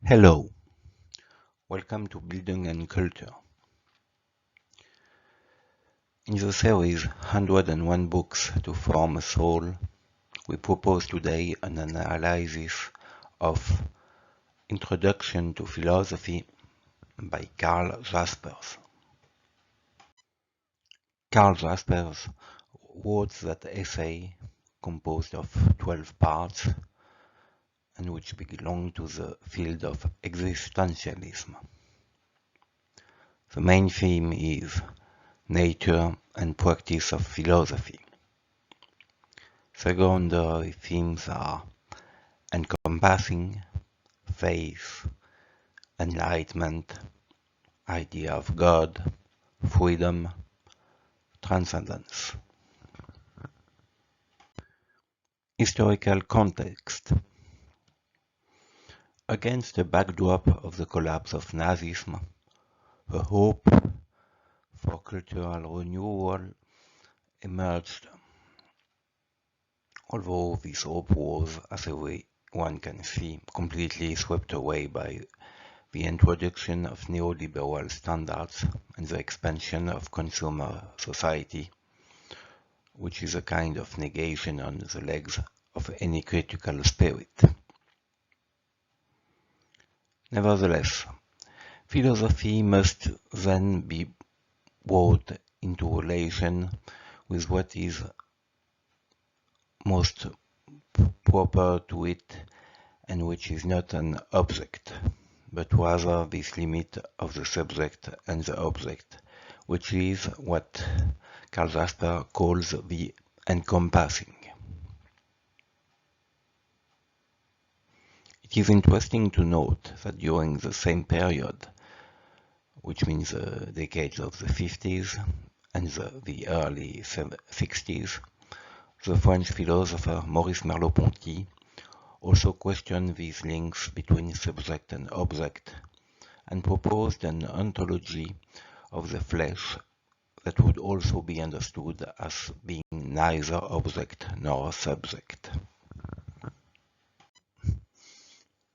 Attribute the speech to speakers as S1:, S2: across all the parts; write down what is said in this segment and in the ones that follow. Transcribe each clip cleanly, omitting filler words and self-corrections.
S1: Hello, welcome to Bildung and Culture. In the series 101 Books to Form a Soul, we propose today an analysis of Introduction to Philosophy by Karl Jaspers. Karl Jaspers wrote that essay, composed of 12 parts, and which belong to the field of existentialism. The main theme is nature and practice of philosophy. Secondary themes are encompassing, faith, enlightenment, idea of God, freedom, transcendence. Historical context. Against the backdrop of the collapse of Nazism, a hope for cultural renewal emerged, although this hope was, as one can see, completely swept away by the introduction of neoliberal standards and the expansion of consumer society, which is a kind of negation on the legs of any critical spirit. Nevertheless, philosophy must then be brought into relation with what is most proper to it and which is not an object, but rather this limit of the subject and the object, which is what Karl Jaspers calls the encompassing. It is interesting to note that during the same period, which means the decades of the 50s and the early 60s, the French philosopher Maurice Merleau-Ponty also questioned these links between subject and object and proposed an ontology of the flesh that would also be understood as being neither object nor subject.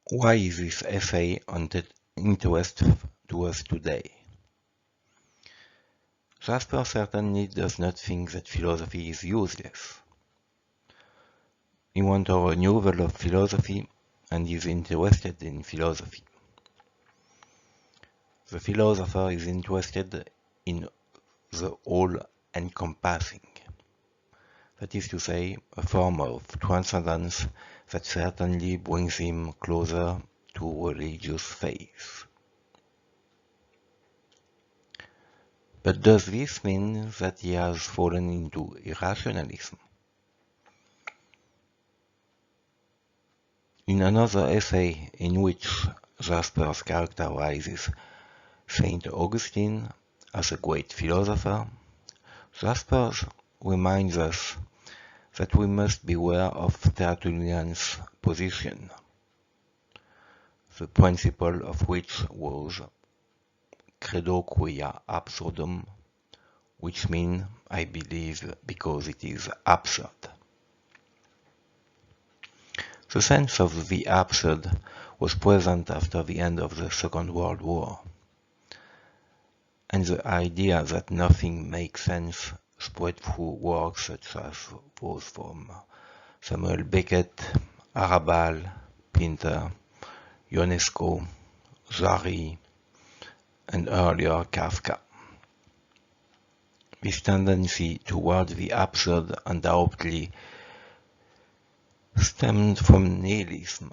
S1: Why is this essay of interest to us today? Jaspers certainly does not think that philosophy is useless. He wants a renewal of philosophy and is interested in philosophy. The philosopher is interested in the all-encompassing, that is to say, a form of transcendence that certainly brings him closer to religious faith. But does this mean that he has fallen into irrationalism? In another essay in which Jaspers characterizes Saint Augustine as a great philosopher, Jaspers reminds us that we must beware of Tertullian's position, the principle of which was credo quia absurdum, which means I believe because it is absurd. The sense of the absurd was present after the end of the Second World War, and the idea that nothing makes sense spread through works such as those from Samuel Beckett, Arabal, Pinter, Ionesco, Jarry, and earlier Kafka. This tendency toward the absurd undoubtedly stemmed from nihilism,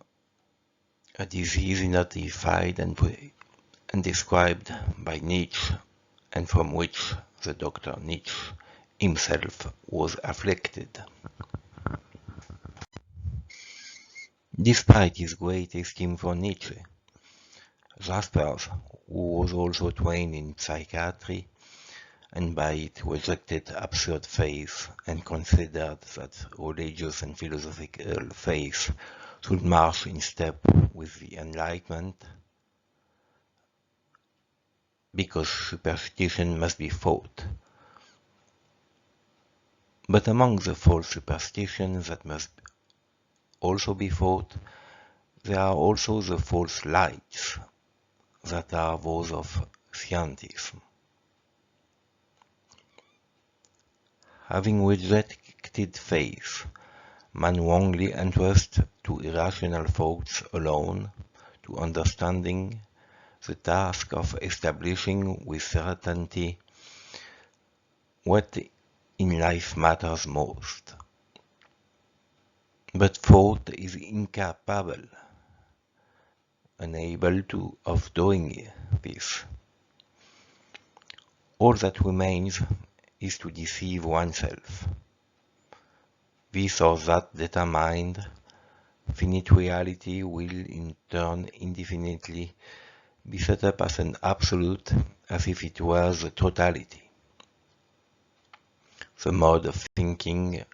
S1: a disease identified and described by Nietzsche, and from which the Dr. Nietzsche himself was afflicted. Despite his great esteem for Nietzsche, Jaspers, who was also trained in psychiatry, and by it rejected absurd faith and considered that religious and philosophical faith should march in step with the Enlightenment, because superstition must be fought. But among the false superstitions that must also be fought, there are also the false lights that are those of scientism. Having rejected faith, man wrongly entrusts to irrational thoughts alone to understanding the task of establishing with certainty what in life matters most. But thought is incapable, unable of doing this. All that remains is to deceive oneself. This or that determined, finite reality will in turn indefinitely be set up as an absolute, as if it were the totality. The mode of thinking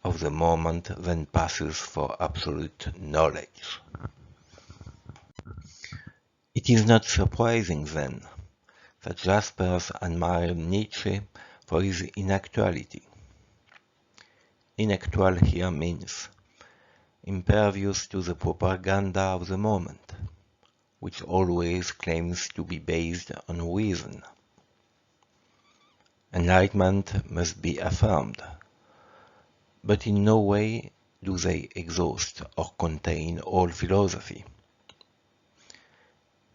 S1: of the moment then passes for absolute knowledge. It is not surprising then that Jaspers admired Nietzsche for his inactuality. Inactual here means impervious to the propaganda of the moment, which always claims to be based on reason. Enlightenment must be affirmed, but in no way do they exhaust or contain all philosophy.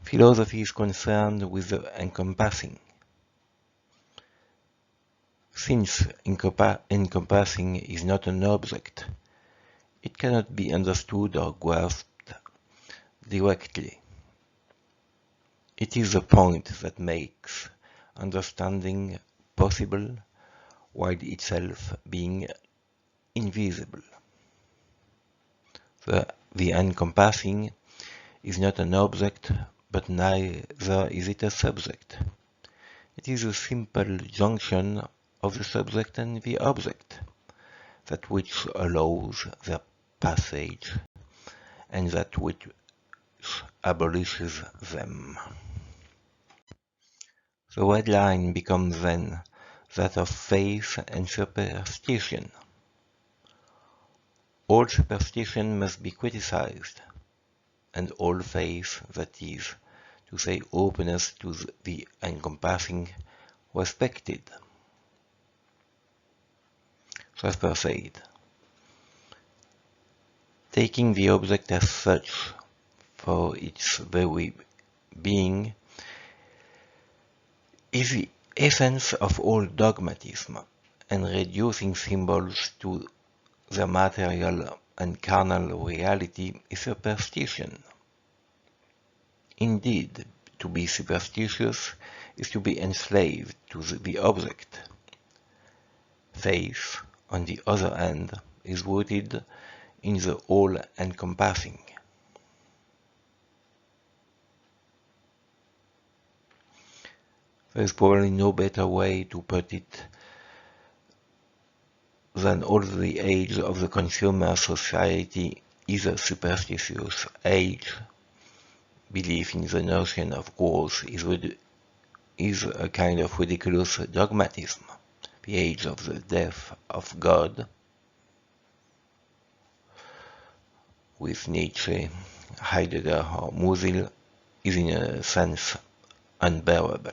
S1: Philosophy is concerned with the encompassing. Since encompassing is not an object, it cannot be understood or grasped directly. It is the point that makes understanding possible while itself being invisible. The encompassing is not an object, but neither is it a subject. It is a simple junction of the subject and the object, that which allows their passage and that which abolishes them. The red line becomes then that of faith and superstition. All superstition must be criticized, and all faith, that is to say openness to the encompassing, respected. Jaspers said, taking the object as such for its very being is the essence of all dogmatism, and reducing symbols to their material and carnal reality is superstition. Indeed, to be superstitious is to be enslaved to the object. Faith, on the other hand, is rooted in the all-encompassing. There is probably no better way to put it than all the age of the consumer society is a superstitious age. Belief in the notion of growth is a kind of ridiculous dogmatism. The age of the death of God, with Nietzsche, Heidegger or Musil, is in a sense unbearable.